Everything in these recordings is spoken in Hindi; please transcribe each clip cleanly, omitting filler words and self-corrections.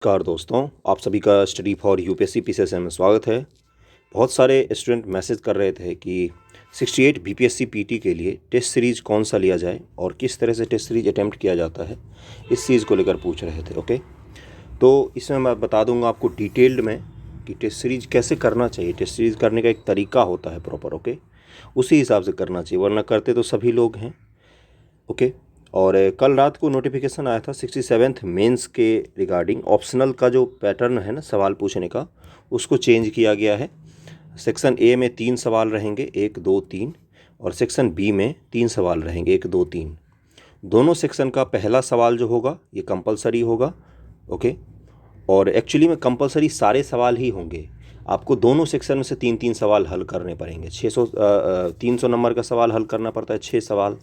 नमस्कार दोस्तों, आप सभी का स्टडी फॉर यूपीएससी पीसीएस में स्वागत है। बहुत सारे स्टूडेंट मैसेज कर रहे थे कि 68 बीपीएससी पीटी के लिए टेस्ट सीरीज़ कौन सा लिया जाए और किस तरह से टेस्ट सीरीज अटैम्प्ट किया जाता है, इस चीज़ को लेकर पूछ रहे थे। ओके, तो इसमें मैं बता दूंगा आपको डिटेल्ड में कि टेस्ट सीरीज कैसे करना चाहिए। टेस्ट सीरीज करने का एक तरीका होता है प्रॉपर, ओके, उसी हिसाब से करना चाहिए, वरना करते तो सभी लोग हैं। ओके, और कल रात को नोटिफिकेशन आया था 67th मेंस के रिगार्डिंग ऑप्शनल का जो पैटर्न है ना सवाल पूछने का, उसको चेंज किया गया है। सेक्शन ए में 3 सवाल रहेंगे, 1 2 3, और सेक्शन बी में 3 सवाल रहेंगे, 1 2 3। दोनों सेक्शन का पहला सवाल जो होगा ये कंपलसरी होगा। ओके, और एक्चुअली में कंपलसरी सारे सवाल ही होंगे। आपको दोनों सेक्शन में से 3-3 सवाल हल करने पड़ेंगे। 300 नंबर का सवाल हल करना पड़ता है, 6 सवाल।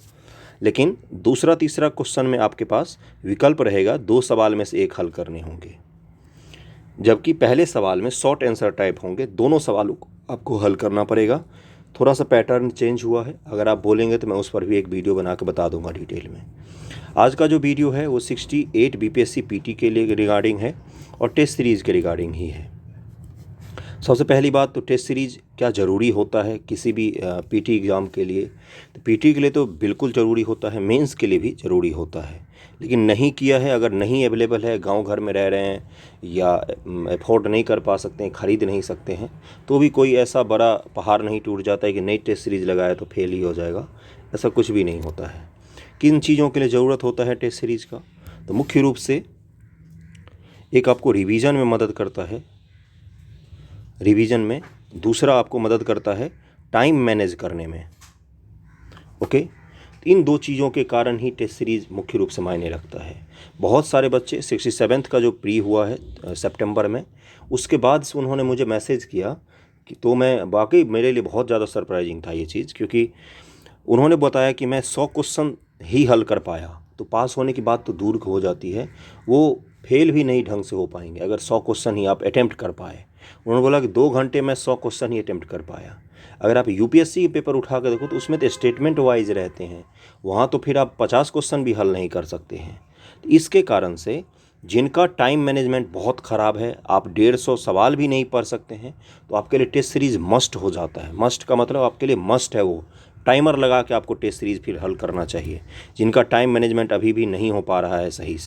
लेकिन दूसरा तीसरा क्वेश्चन में आपके पास विकल्प रहेगा, 2 सवाल में से 1 हल करने होंगे, जबकि पहले सवाल में शॉर्ट आंसर टाइप होंगे। दोनों सवालों को आपको हल करना पड़ेगा। थोड़ा सा पैटर्न चेंज हुआ है, अगर आप बोलेंगे तो मैं उस पर भी एक वीडियो बना के बता दूंगा डिटेल में। आज का जो वीडियो है वो 68 बीपीएससी पीटी के लिए रिगार्डिंग है और टेस्ट सीरीज़ के रिगार्डिंग ही है। सबसे पहली बात तो टेस्ट सीरीज क्या ज़रूरी होता है किसी भी पीटी एग्ज़ाम के लिए। तो पीटी के लिए तो बिल्कुल ज़रूरी होता है, मेंस के लिए भी ज़रूरी होता है। लेकिन नहीं किया है, अगर नहीं अवेलेबल है, गांव घर में रह रहे हैं या अफोर्ड नहीं कर पा सकते हैं, ख़रीद नहीं सकते हैं, तो भी कोई ऐसा बड़ा पहाड़ नहीं टूट जाता है कि नई टेस्ट सीरीज़ लगाया तो फेल ही हो जाएगा। ऐसा कुछ भी नहीं होता है। किन चीज़ों के लिए ज़रूरत होता है टेस्ट सीरीज़ का? तो मुख्य रूप से एक आपको रिवीजन में मदद करता है, रिवीजन में। दूसरा आपको मदद करता है टाइम मैनेज करने में। ओके, इन 2 चीज़ों के कारण ही टेस्ट सीरीज़ मुख्य रूप से मायने रखता है। बहुत सारे बच्चे 67th का जो प्री हुआ है सितंबर में, उसके बाद से उन्होंने मुझे मैसेज किया कि, तो मैं वाकई मेरे लिए बहुत ज़्यादा सरप्राइजिंग था ये चीज़, क्योंकि उन्होंने बताया कि मैं 100 क्वेश्चन ही हल कर पाया। तो पास होने की बात तो दूर हो जाती है, वो फेल भी नहीं ढंग से हो पाएंगे अगर 100 क्वेश्चन ही आप अटैम्प्ट कर पाए। उन्होंने बोला कि 2 घंटे में 100 क्वेश्चन ही अटैम्प्ट कर पाया। अगर आप यूपीएससी के पेपर उठा कर देखो तो उसमें तो स्टेटमेंट वाइज रहते हैं, वहाँ तो फिर आप 50 क्वेश्चन भी हल नहीं कर सकते हैं। तो इसके कारण से जिनका टाइम मैनेजमेंट बहुत ख़राब है, आप 150 सवाल भी नहीं पढ़ सकते हैं, तो आपके लिए टेस्ट सीरीज़ मस्ट हो जाता है। मस्ट का मतलब आपके लिए मस्ट है, वो टाइमर लगा के आपको टेस्ट सीरीज़ फिर हल करना चाहिए। जिनका टाइम मैनेजमेंट अभी भी नहीं हो पा रहा है सही से,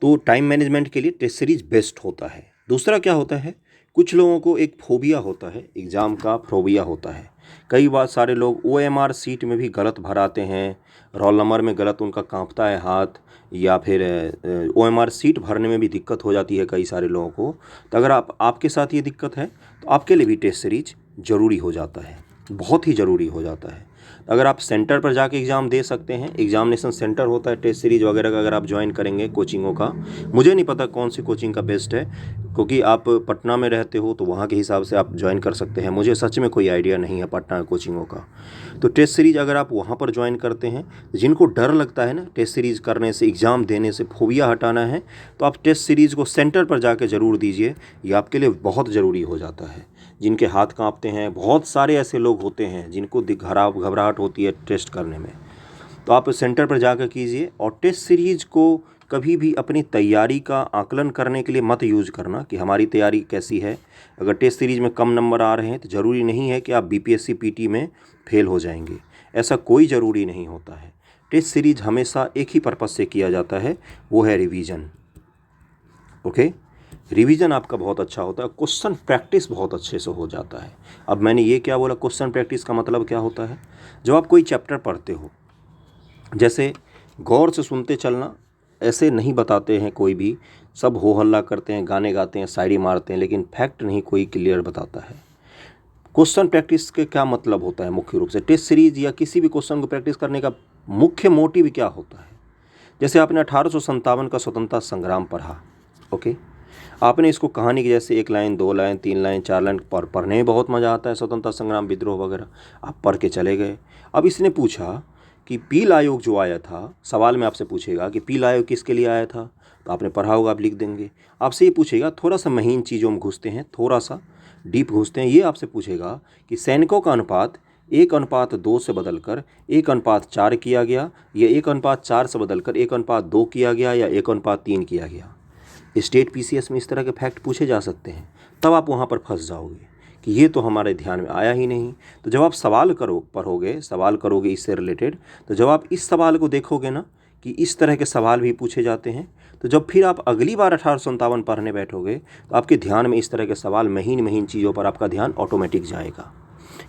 तो टाइम मैनेजमेंट के लिए टेस्ट सीरीज बेस्ट होता है। दूसरा क्या होता है, कुछ लोगों को एक फोबिया होता है, एग्ज़ाम का फोबिया होता है। कई बार सारे लोग ओएमआर सीट में भी गलत भराते हैं, रोल नंबर में गलत उनका कांपता है हाथ, या फिर ओएमआर सीट भरने में भी दिक्कत हो जाती है कई सारे लोगों को। तो अगर आपके साथ ये दिक्कत है तो आपके लिए भी टेस्ट सीरीज ज़रूरी हो जाता है, बहुत ही ज़रूरी हो जाता है। अगर आप सेंटर पर जाके एग्ज़ाम दे सकते हैं, एग्जामिनेशन सेंटर होता है टेस्ट सीरीज वगैरह का, अगर आप ज्वाइन करेंगे कोचिंगों का, मुझे नहीं पता कौन सी कोचिंग का बेस्ट है, क्योंकि आप पटना में रहते हो तो वहाँ के हिसाब से आप ज्वाइन कर सकते हैं। मुझे सच में कोई आइडिया नहीं है पटना कोचिंगों का। तो टेस्ट सीरीज अगर आप वहाँ पर ज्वाइन करते हैं, जिनको डर लगता है ना टेस्ट सीरीज करने से, एग्ज़ाम देने से, फोबिया हटाना है, तो आप टेस्ट सीरीज़ को सेंटर पर जाके ज़रूर दीजिए। ये आपके लिए बहुत ज़रूरी हो जाता है। जिनके हाथ कांपते हैं, बहुत सारे ऐसे लोग होते हैं जिनको घबराहट होती है टेस्ट करने में, तो आप सेंटर पर जाकर कीजिए। और टेस्ट सीरीज को कभी भी अपनी तैयारी का आकलन करने के लिए मत यूज़ करना कि हमारी तैयारी कैसी है। अगर टेस्ट सीरीज में कम नंबर आ रहे हैं तो ज़रूरी नहीं है कि आप बीपीएससी पीटी में फेल हो जाएंगे, ऐसा कोई ज़रूरी नहीं होता है। टेस्ट सीरीज हमेशा एक ही पर्पज़ से किया जाता है, वो है रिवीजन। ओके, रिवीजन आपका बहुत अच्छा होता है, क्वेश्चन प्रैक्टिस बहुत अच्छे से हो जाता है। अब मैंने ये क्या बोला, क्वेश्चन प्रैक्टिस का मतलब क्या होता है? जब आप कोई चैप्टर पढ़ते हो, जैसे गौर से सुनते चलना, ऐसे नहीं बताते हैं कोई भी, सब हो हल्ला करते हैं, गाने गाते हैं, शायरी मारते हैं, लेकिन फैक्ट नहीं कोई क्लियर बताता है। क्वेश्चन प्रैक्टिस के क्या मतलब होता है? मुख्य रूप से टेस्ट सीरीज या किसी भी क्वेश्चन को प्रैक्टिस करने का मुख्य मोटिव क्या होता है? जैसे आपने 1857 का स्वतंत्रता संग्राम पढ़ा, ओके, आपने इसको कहानी की जैसे 1 लाइन, 2 लाइन, 3 लाइन, 4 लाइन पढ़ने में बहुत मज़ा आता है, स्वतंत्रता संग्राम, विद्रोह वगैरह, आप पढ़ के चले गए। अब इसने पूछा कि पील आयोग जो आया था, सवाल में आपसे पूछेगा कि पील आयोग किसके लिए आया था, तो आपने पढ़ा होगा, आप लिख देंगे। आपसे ये पूछेगा, थोड़ा सा महीन चीज़ों में घुसते हैं, थोड़ा सा डीप घुसते हैं, ये आपसे पूछेगा कि सैनिकों का अनुपात 1:2 से बदलकर 1:4 किया गया, या 1:4 से बदलकर 1:2 किया गया, या 1:3 किया गया। स्टेट पीसीएस में इस तरह के फैक्ट पूछे जा सकते हैं, तब आप वहाँ पर फंस जाओगे कि ये तो हमारे ध्यान में आया ही नहीं। तो जब आप सवाल करोगे इससे रिलेटेड, तो जब आप इस सवाल को देखोगे ना कि इस तरह के सवाल भी पूछे जाते हैं, तो जब फिर आप अगली बार 1857 पढ़ने बैठोगे तो आपके ध्यान में इस तरह के सवाल, महीन महीन चीज़ों पर आपका ध्यान ऑटोमेटिक जाएगा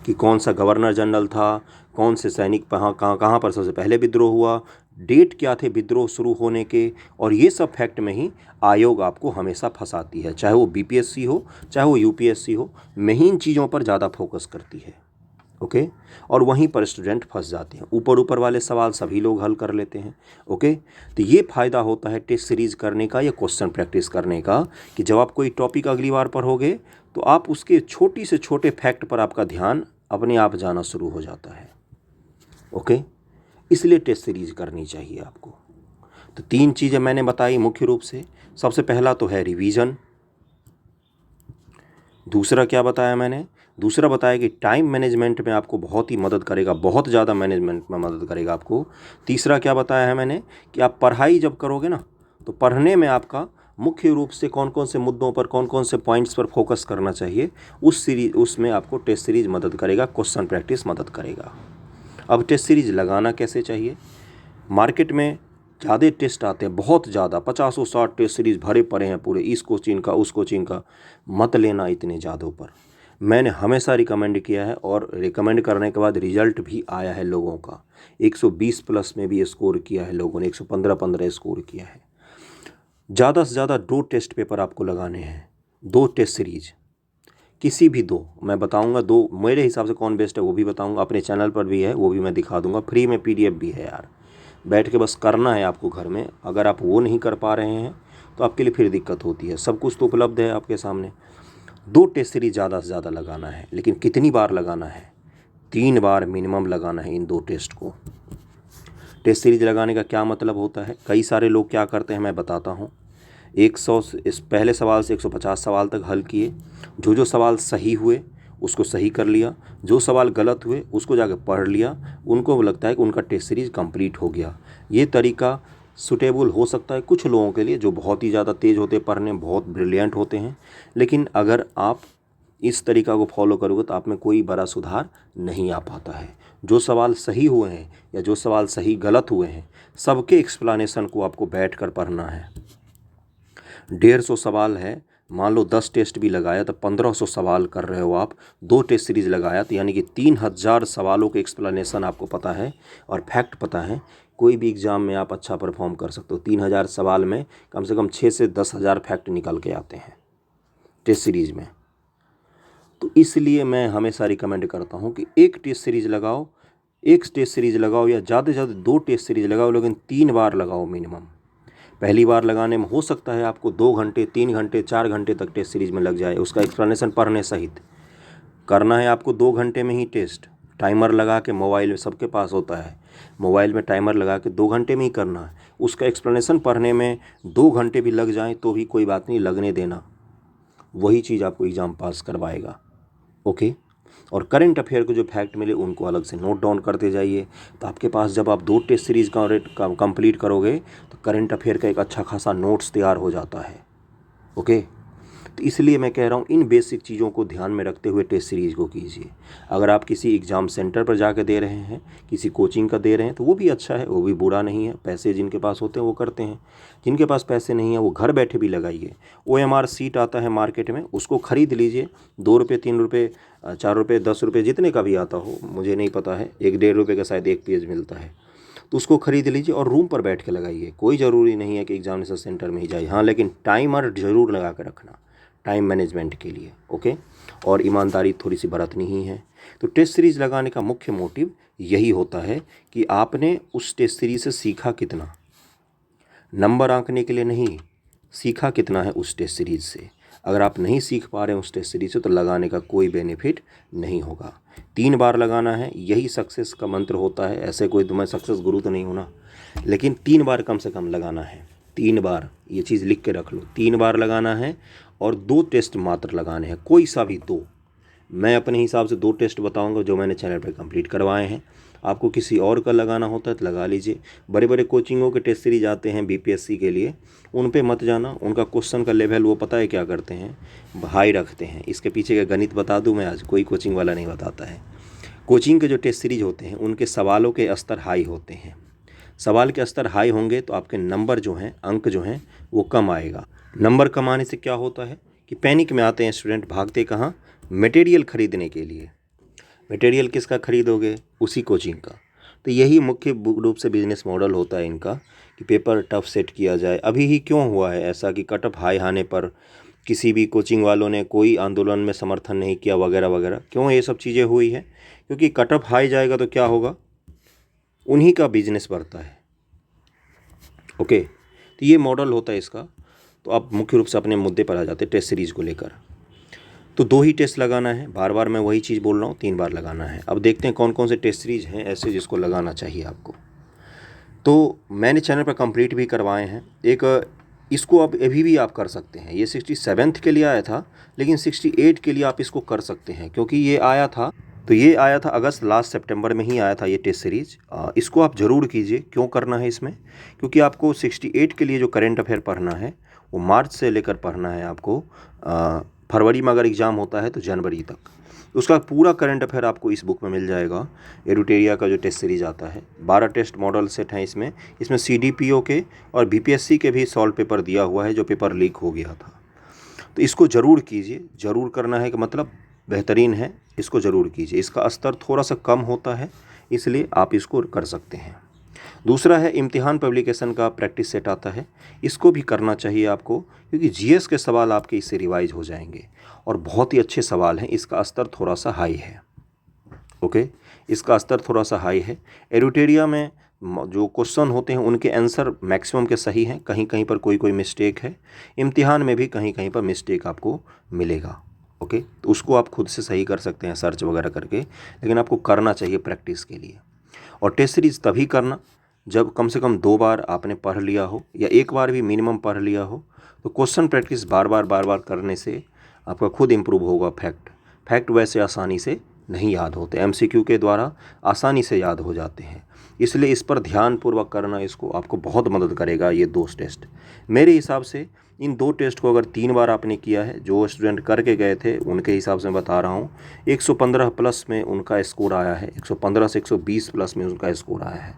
कि कौन सा गवर्नर जनरल था, कौन से सैनिक कहाँ पर सबसे पहले विद्रोह हुआ, डेट क्या थे विद्रोह शुरू होने के, और ये सब फैक्ट में ही आयोग आपको हमेशा फंसाती है, चाहे वो बीपीएससी हो चाहे वो यूपीएससी हो, महीन चीज़ों पर ज़्यादा फोकस करती है। ओके, और वहीं पर स्टूडेंट फंस जाते हैं। ऊपर वाले सवाल सभी लोग हल कर लेते हैं। ओके, तो ये फ़ायदा होता है टेस्ट सीरीज़ करने का या क्वेश्चन प्रैक्टिस करने का कि जब आप कोई टॉपिक अगली बार पढ़ोगे तो आप उसके छोटी से छोटे फैक्ट पर आपका ध्यान अपने आप जाना शुरू हो जाता है। ओके, इसलिए टेस्ट सीरीज़ करनी चाहिए आपको। तो 3 चीज़ें मैंने बताई मुख्य रूप से। सबसे पहला तो है रिवीजन। दूसरा क्या बताया मैंने? दूसरा बताया कि टाइम मैनेजमेंट में आपको बहुत ही मदद करेगा, बहुत ज़्यादा मैनेजमेंट में मदद करेगा आपको। तीसरा क्या बताया है मैंने कि आप पढ़ाई जब करोगे ना, तो पढ़ने में आपका मुख्य रूप से कौन कौन से मुद्दों पर, कौन कौन से पॉइंट्स पर फोकस करना चाहिए, उसमें आपको टेस्ट सीरीज़ मदद करेगा, क्वेश्चन प्रैक्टिस मदद करेगा। अब टेस्ट सीरीज़ लगाना कैसे चाहिए? मार्केट में ज़्यादा टेस्ट आते हैं, बहुत ज़्यादा, 50-60 टेस्ट सीरीज़ भरे पड़े हैं पूरे, इस कोचिंग का उस कोचिंग का। मत लेना इतने ज़्यादा पर। मैंने हमेशा रिकमेंड किया है और रिकमेंड करने के बाद रिजल्ट भी आया है लोगों का। 120 प्लस में भी स्कोर किया है लोगों ने, 115 स्कोर किया है। ज़्यादा से ज़्यादा 2 टेस्ट पेपर आपको लगाने हैं, 2 टेस्ट सीरीज, किसी भी 2 मैं बताऊंगा। 2 मेरे हिसाब से कौन बेस्ट है वो भी बताऊंगा, अपने चैनल पर भी है, वो भी मैं दिखा दूंगा। फ्री में पीडीएफ भी है यार, बैठ के बस करना है आपको घर में। अगर आप वो नहीं कर पा रहे हैं तो आपके लिए फिर दिक्कत होती है। सब कुछ तो उपलब्ध है आपके सामने। 2 टेस्ट सीरीज ज़्यादा से ज़्यादा लगाना है, लेकिन कितनी बार लगाना है? 3 बार मिनिमम लगाना है इन 2 टेस्ट को। टेस्ट सीरीज लगाने का क्या मतलब होता है? कई सारे लोग क्या करते हैं मैं बताता हूँ। 100 इस पहले सवाल से 150 सवाल तक हल किए, जो सवाल सही हुए उसको सही कर लिया, जो सवाल गलत हुए उसको जाके पढ़ लिया, उनको लगता है कि उनका टेस्ट सीरीज कंप्लीट हो गया। ये तरीका सूटेबल हो सकता है कुछ लोगों के लिए जो बहुत ही ज़्यादा तेज़ होते पढ़ने में, बहुत ब्रिलियंट होते हैं, लेकिन अगर आप इस तरीका को फॉलो करोगे तो आप में कोई बड़ा सुधार नहीं आ पाता है। जो सवाल सही हुए हैं या जो सवाल सही गलत हुए हैं, सबके एक्सप्लेनेशन को आपको बैठ कर पढ़ना है। 150 सवाल है, मान लो 10 टेस्ट भी लगाया तो 1500 सवाल कर रहे हो आप। 2 टेस्ट सीरीज़ लगाया तो यानी कि 3000 सवालों के एक्सप्लेनेशन आपको पता है और फैक्ट पता है। कोई भी एग्ज़ाम में आप अच्छा परफॉर्म कर सकते हो। 3000 सवाल में कम से कम 6 से 10,000 फैक्ट निकल के आते हैं टेस्ट सीरीज़ में। तो इसलिए मैं हमेशा रिकमेंड करता हूँ कि एक टेस्ट सीरीज़ लगाओ, या ज़्यादा से ज़्यादा 2 टेस्ट सीरीज़ लगाओ, लेकिन 3 बार लगाओ मिनिमम। पहली बार लगाने में हो सकता है आपको 2 घंटे, 3 घंटे, 4 घंटे तक टेस्ट सीरीज़ में लग जाए, उसका एक्सप्लेनेशन पढ़ने सहित। करना है आपको 2 घंटे में ही टेस्ट, टाइमर लगा के, मोबाइल में सबके पास होता है, मोबाइल में टाइमर लगा के 2 घंटे में ही करना है। उसका एक्सप्लेनेशन पढ़ने में 2 घंटे भी लग जाएँ तो भी कोई बात नहीं, लगने देना, वही चीज़ आपको एग्ज़ाम पास करवाएगा। ओके, और करंट अफेयर को जो फैक्ट मिले उनको अलग से नोट डाउन करते जाइए। तो आपके पास जब आप 2 टेस्ट सीरीज़ का कंप्लीट करोगे तो करंट अफेयर का एक अच्छा खासा नोट्स तैयार हो जाता है। ओके, तो इसलिए मैं कह रहा हूँ इन बेसिक चीज़ों को ध्यान में रखते हुए टेस्ट सीरीज़ को कीजिए। अगर आप किसी एग्ज़ाम सेंटर पर जाकर दे रहे हैं, किसी कोचिंग का दे रहे हैं, तो वो भी अच्छा है, वो भी बुरा नहीं है। पैसे जिनके पास होते हैं वो करते हैं, जिनके पास पैसे नहीं है वो घर बैठे भी लगाइए। OMR सीट आता है मार्केट में, उसको ख़रीद लीजिए। 2 रुपये, 3 रुपये, 4 रुपये, 10 रुपये, जितने का भी आता हो, मुझे नहीं पता है, 1-1.5 रुपये का शायद एक पेज मिलता है, तो उसको ख़रीद लीजिए और रूम पर बैठ के लगाइए। कोई ज़रूरी नहीं है कि एग्जामिनेशन सेंटर में ही जाइए, हाँ, लेकिन टाइमर ज़रूर लगा कर रखना, टाइम मैनेजमेंट के लिए। ओके, और ईमानदारी थोड़ी सी बरतनी ही है। तो टेस्ट सीरीज़ लगाने का मुख्य मोटिव यही होता है कि आपने उस टेस्ट सीरीज़ से सीखा कितना, नंबर आंकने के लिए नहीं, सीखा कितना है उस टेस्ट सीरीज़ से। अगर आप नहीं सीख पा रहे हैं उस टेस्ट सीरीज़ से तो लगाने का कोई बेनिफिट नहीं होगा। 3 बार लगाना है, यही सक्सेस का मंत्र होता है। ऐसे कोई मैं सक्सेस गुरु तो नहीं हूँ ना, लेकिन 3 बार कम से कम लगाना है। 3 बार, ये चीज़ लिख के रख लो, 3 बार लगाना है और 2 टेस्ट मात्र लगाने हैं, कोई सा भी 2। मैं अपने हिसाब से 2 टेस्ट बताऊंगा जो मैंने चैनल पर कंप्लीट करवाए हैं। आपको किसी और का लगाना होता है तो लगा लीजिए। बड़े बड़े कोचिंगों के टेस्ट सीरीज आते हैं बीपीएससी के लिए, उन पे मत जाना। उनका क्वेश्चन का लेवल वो पता है क्या करते हैं, हाई रखते हैं। इसके पीछे का गणित बता दूं मैं आज, कोई कोचिंग वाला नहीं बताता है। कोचिंग के जो टेस्ट सीरीज होते हैं उनके सवालों के स्तर हाई होते हैं। सवाल के स्तर हाई होंगे तो आपके नंबर जो हैं, अंक जो हैं वो कम आएगा। नंबर कम आने से क्या होता है कि पैनिक में आते हैं स्टूडेंट, भागते कहाँ, मटेरियल खरीदने के लिए। मटेरियल किसका खरीदोगे, उसी कोचिंग का। तो यही मुख्य रूप से बिजनेस मॉडल होता है इनका कि पेपर टफ सेट किया जाए। अभी ही क्यों हुआ है ऐसा कि कट ऑफ हाई आने पर किसी भी कोचिंग वालों ने कोई आंदोलन में समर्थन नहीं किया वगैरह वगैरह, क्यों ये सब चीज़ें हुई है? क्योंकि कट ऑफ हाई जाएगा तो क्या होगा, उन्हीं का बिजनेस बढ़ता है। ओके, तो ये मॉडल होता है इसका। तो आप मुख्य रूप से अपने मुद्दे पर आ जाते हैं टेस्ट सीरीज़ को लेकर। तो 2 ही टेस्ट लगाना है, बार बार मैं वही चीज़ बोल रहा हूँ, 3 बार लगाना है। अब देखते हैं कौन कौन से टेस्ट सीरीज हैं ऐसे जिसको लगाना चाहिए आपको। तो मैंने चैनल पर कंप्लीट भी करवाए हैं। एक इसको अब अभी भी आप कर सकते हैं। ये 67th के लिए आया था, लेकिन 68 के लिए आप इसको कर सकते हैं, क्योंकि ये आया था, तो ये आया था अगस्त लास्ट सितंबर में ही आया था ये टेस्ट सीरीज। इसको आप ज़रूर कीजिए। क्यों करना है इसमें, क्योंकि आपको 68 के लिए जो करेंट अफेयर पढ़ना है वो मार्च से लेकर पढ़ना है आपको। फरवरी में अगर एग्ज़ाम होता है तो जनवरी तक, उसका पूरा करंट अफेयर आपको इस बुक में मिल जाएगा। एडुटेरिया का जो टेस्ट सीरीज आता है, 12 टेस्ट मॉडल सेट हैं इसमें। इसमें सीडीपीओ के और बीपीएससी के भी सॉल्व पेपर दिया हुआ है जो पेपर लीक हो गया था। तो इसको ज़रूर कीजिए। ज़रूर करना है कि मतलब बेहतरीन है, इसको ज़रूर कीजिए। इसका स्तर थोड़ा सा कम होता है, इसलिए आप इसको कर सकते हैं। दूसरा है इम्तिहान पब्लिकेशन का प्रैक्टिस सेट आता है, इसको भी करना चाहिए आपको, क्योंकि जीएस के सवाल आपके इससे रिवाइज हो जाएंगे और बहुत ही अच्छे सवाल हैं। इसका स्तर थोड़ा सा हाई है। ओके, इसका स्तर थोड़ा सा हाई है। एडुटेरिया में जो क्वेश्चन होते हैं उनके आंसर मैक्सिमम के सही हैं, कहीं कहीं पर कोई कोई मिस्टेक है। इम्तिहान में भी कहीं कहीं पर मिस्टेक आपको मिलेगा। ओके, तो उसको आप खुद से सही कर सकते हैं सर्च वगैरह करके, लेकिन आपको करना चाहिए प्रैक्टिस के लिए। और टेस्ट सीरीज़ तभी करना जब कम से कम 2 बार आपने पढ़ लिया हो या 1 बार भी मिनिमम पढ़ लिया हो। तो क्वेश्चन प्रैक्टिस बार बार करने से आपका खुद इम्प्रूव होगा। फैक्ट वैसे आसानी से नहीं याद होते, एमसीक्यू के द्वारा आसानी से याद हो जाते हैं। इसलिए इस पर ध्यानपूर्वक करना इसको आपको बहुत मदद करेगा। ये 2 टेस्ट मेरे हिसाब से, इन 2 टेस्ट को अगर 3 बार आपने किया है, जो स्टूडेंट करके गए थे उनके हिसाब से मैं बता रहा हूँ, 115 प्लस में उनका स्कोर आया है। 115 से 120 प्लस में उनका स्कोर आया है।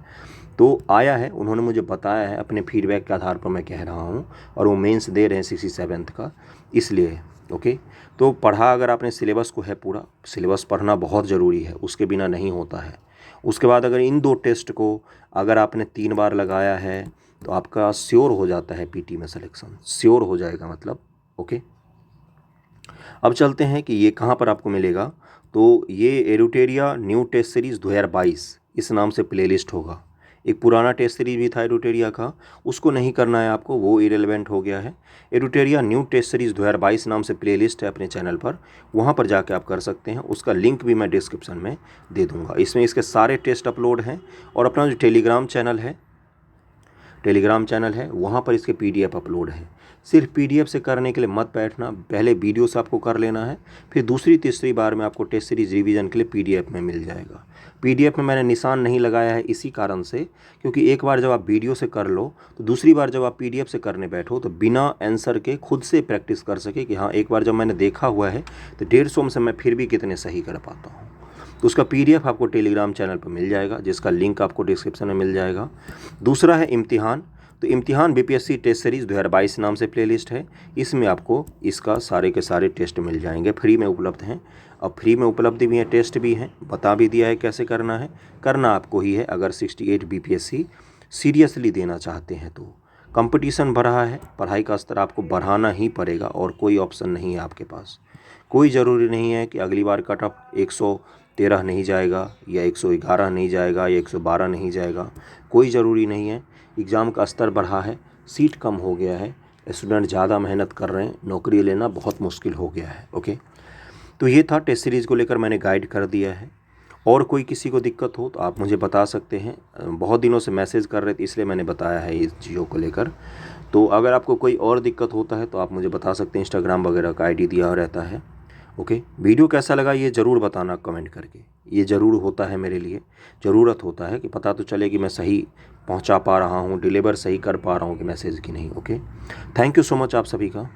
तो आया है, उन्होंने मुझे बताया है, अपने फीडबैक के आधार पर मैं कह रहा हूँ। और वो मेंस दे रहे हैं 67th का, इसलिए। ओके, तो पढ़ा अगर आपने सिलेबस को है पूरा, सिलेबस पढ़ना बहुत ज़रूरी है, उसके बिना नहीं होता है। उसके बाद अगर इन 2 टेस्ट को अगर आपने 3 बार लगाया है तो आपका श्योर हो जाता है पीटी में सिलेक्शन, श्योर हो जाएगा मतलब। ओके, अब चलते हैं कि ये कहाँ पर आपको मिलेगा। तो ये एडुटेरिया न्यू टेस्ट सीरीज़ 2022 इस नाम से प्लेलिस्ट होगा। एक पुराना टेस्ट सीरीज भी था एडुटेरिया का, उसको नहीं करना है आपको, वो इरेलेवेंट हो गया है। एडुटेरिया न्यू टेस्ट सीरीज़ 2022 नाम से प्लेलिस्ट है अपने चैनल पर, वहाँ पर जाके आप कर सकते हैं। उसका लिंक भी मैं डिस्क्रिप्शन में दे दूँगा। इसमें इसके सारे टेस्ट अपलोड हैं। और अपना जो टेलीग्राम चैनल है वहाँ पर इसके पीडीएफ अपलोड है। सिर्फ पीडीएफ से करने के लिए मत बैठना, पहले वीडियो से आपको कर लेना है, फिर दूसरी तीसरी बार में आपको टेस्ट सीरीज रिवीजन के लिए पीडीएफ में मिल जाएगा। पीडीएफ में मैंने निशान नहीं लगाया है इसी कारण से, क्योंकि एक बार जब आप वीडियो से कर लो तो दूसरी बार जब आप पीडीएफ से करने बैठो तो बिना आंसर के खुद से प्रैक्टिस कर सके कि हाँ एक बार जब मैंने देखा हुआ है तो 150 में से मैं फिर भी कितने सही कर पाता हूँ। तो उसका पीडीएफ आपको टेलीग्राम चैनल पर मिल जाएगा, जिसका लिंक आपको डिस्क्रिप्शन में मिल जाएगा। दूसरा है इम्तिहान। तो इम्तिहान बीपीएससी टेस्ट सीरीज़ 2022 नाम से प्लेलिस्ट है। इसमें आपको इसका सारे के सारे टेस्ट मिल जाएंगे, फ्री में उपलब्ध हैं। अब फ्री में उपलब्ध भी हैं, टेस्ट भी हैं, बता भी दिया है कैसे करना है। करना आपको ही है अगर 68 बीपीएससी सीरियसली देना चाहते हैं तो। कंपटीशन बढ़ा है, पढ़ाई का स्तर आपको बढ़ाना ही पड़ेगा और कोई ऑप्शन नहीं है आपके पास। कोई ज़रूरी नहीं है कि अगली बार कट ऑफ 113 नहीं जाएगा या 111 नहीं जाएगा या 112 नहीं जाएगा, कोई ज़रूरी नहीं है। एग्ज़ाम का स्तर बढ़ा है, सीट कम हो गया है, स्टूडेंट ज़्यादा मेहनत कर रहे हैं, नौकरी लेना बहुत मुश्किल हो गया है। ओके, तो ये था टेस्ट सीरीज़ को लेकर मैंने गाइड कर दिया है। और कोई किसी को दिक्कत हो तो आप मुझे बता सकते हैं। बहुत दिनों से मैसेज कर रहे थे इसलिए मैंने बताया है इस चीज़ों को लेकर। तो अगर आपको कोई और दिक्कत होता है तो आप मुझे बता सकते हैं, इंस्टाग्राम वगैरह का आईडी दिया रहता है। ओके, वीडियो कैसा लगा ये ज़रूर बताना कमेंट करके। ये ज़रूर होता है मेरे लिए, ज़रूरत होता है कि पता तो चले कि मैं सही पहुंचा पा रहा हूं, डिलीवर सही कर पा रहा हूं कि मैसेज कि नहीं। Okay, thank you so much आप सभी का।